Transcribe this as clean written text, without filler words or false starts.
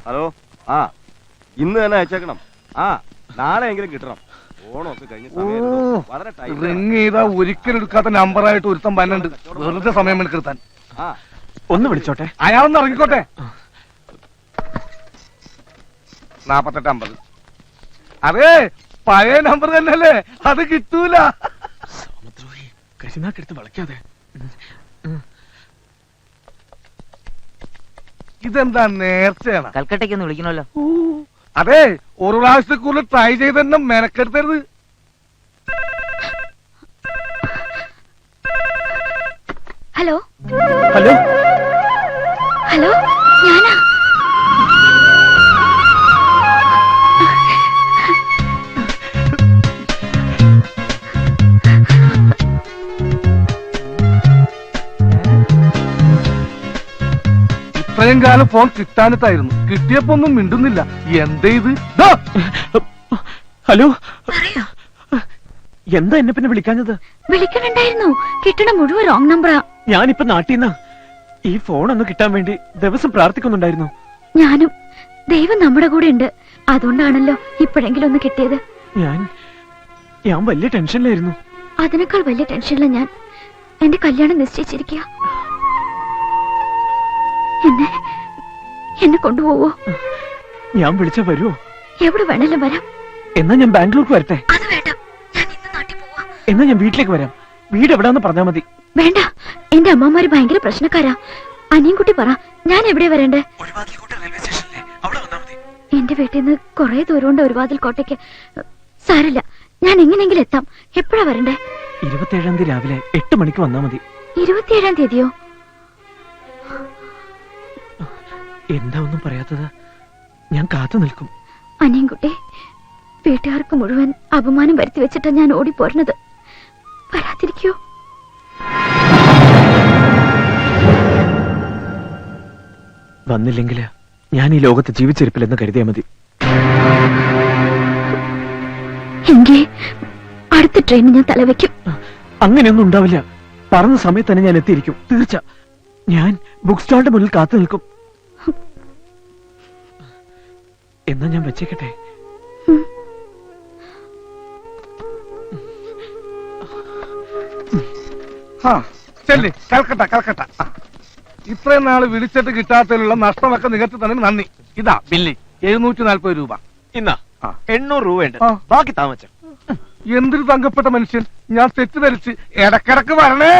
Hello. ആ ഇന്ന് തന്നെ അയച്ചേക്കണം. ആ നാളെ എങ്കിലും കിട്ടണം. ഓണമൊക്കെ കഴിഞ്ഞ് വളരെ റിങ് ചെയ്താ ഒരിക്കലും എടുക്കാത്ത നമ്പറായിട്ട് ഒരുത്തം പന്നുണ്ട്. വെറുതെ സമയം എടുക്കാൻ. ആ ഒന്ന് വിളിച്ചോട്ടെ. അയാളൊന്ന് ഇറങ്ങിക്കോട്ടെ. 4850. അതെ പഴയ നമ്പർ തന്നെയല്ലേ, അത് കിട്ടൂല. കരിനാക്കെടുത്ത് വളയ്ക്കാതെ. ഇതെന്താ നേർച്ചയാണ്? കൽക്കട്ടയ്ക്ക് ഒന്ന് വിളിക്കണമല്ലോ. അതെ ഒരു പ്രാവശ്യത്തെ കൂടുതൽ ട്രൈ ചെയ്ത് തന്നെ മെനക്കെടുത്തരുത്. ഹലോ ഹലോ ഹലോ, ഞാനാ. ഇത്രയും കാലം ഫോൺ കിട്ടാനിട്ടായിരുന്നു. കിട്ടിയപ്പോ ഒന്നും മിണ്ടുന്നില്ല. എന്തേ ഇത്? ഹലോ, എന്താ എന്നെ പിന്നെ വിളിക്കാഞ്ഞത്? വിളിക്കണുണ്ടായിരുന്നു. കിട്ടണ മുഴുവൻ റോങ് നമ്പറാ. ഞാനിപ്പോ നാട്ടിൽ ഈ ഫോൺ ഒന്ന് കിട്ടാൻ വേണ്ടി ദിവസം പ്രാർത്ഥിക്കുന്നുണ്ടായിരുന്നു. ഞാനും. ദൈവം നമ്മുടെ കൂടെ ഉണ്ട്. അതുകൊണ്ടാണല്ലോ ഇപ്പോഴെങ്കിലും ഒന്ന് കിട്ടിയത്. ഞാൻ വലിയ ടെൻഷനിലായിരുന്നു. അതിനേക്കാൾ വലിയ ടെൻഷനില്ല ഞാൻ. എന്റെ കല്യാണം നിശ്ചയിച്ചിരിക്കുക. എന്നെ കൊണ്ടുപോവോ? ഞാൻ വിളിച്ച വരുമോ? എവിടെ വേണേലും വരാം. എന്നാ ഞാൻ ബാംഗ്ലൂർക്ക് വരട്ടെ? അത് വേണ്ട, ഞാൻ ഇന്ന് നാട്ടിൽ പോവാ. എന്നാ ഞാൻ വീട്ടിലേക്ക് വരാം. വീട് എവിടാന്ന് പറഞ്ഞാ മതി. വേണ്ട, എന്റെ അമ്മമാര് ഭയങ്കര പ്രശ്നക്കാരാ. അനിയൻകുട്ടി പറ, ഞാൻ എവിടെ വരണ്ടേ? എന്റെ വീട്ടിൽ നിന്ന് കുറെ ദൂരമുണ്ട് ഒരുവാതിൽ കോട്ടയ്ക്ക്. സാരല്ല, ഞാൻ എങ്ങനെയെങ്കിലും എത്താം. എപ്പോഴാ വരണ്ടേ? 27-ാം തീയതി രാവിലെ 8 മണിക്ക് വന്നാ മതി. 27-ാം തീയതിയോ? എന്താ ഒന്നും പറയാത്തത്? ഞാൻ കാത്തു നിൽക്കും. അനിയൻകുട്ടി, വീട്ടുകാർക്ക് മുഴുവൻ അപമാനം വരുത്തി വെച്ചിട്ടാ ഞാൻ ഓടിപ്പോരുന്നത്. വരാതിരിക്കോ? വന്നില്ലെങ്കിൽ ഞാൻ ഈ ലോകത്ത് ജീവിച്ചിരിപ്പില്ലെന്ന് കരുതിയാ മതി. എങ്കിൽ അടുത്ത ട്രെയിനിൽ ഞാൻ തലവെക്കും. അങ്ങനെയൊന്നും ഉണ്ടാവില്ല. പറഞ്ഞ സമയത്ത് തന്നെ ഞാൻ എത്തിയിരിക്കും, തീർച്ച. ഞാൻ ബുക്ക് സ്റ്റാളിന്റെ മുന്നിൽ കാത്തു നിൽക്കും. എന്നാ ഞാൻ വെച്ചേക്കട്ടെ? ചെല്ലി കൽക്കട്ട കൽക്കട്ട. ഇത്രയും നാള് വിളിച്ചിട്ട് കിട്ടാത്തതിലുള്ള നഷ്ടമൊക്കെ നികത്തി തന്നെ നന്ദി. ഇതാ ബില്ല് 740 രൂപ. ഇന്നാ 800 രൂപയുണ്ട്. ബാക്കി താമസം. എന്തൊരു തങ്കപ്പെട്ട മനുഷ്യൻ. ഞാൻ തെറ്റിദ്ധരിച്ച് ഇടക്കിടക്ക് വരണേ.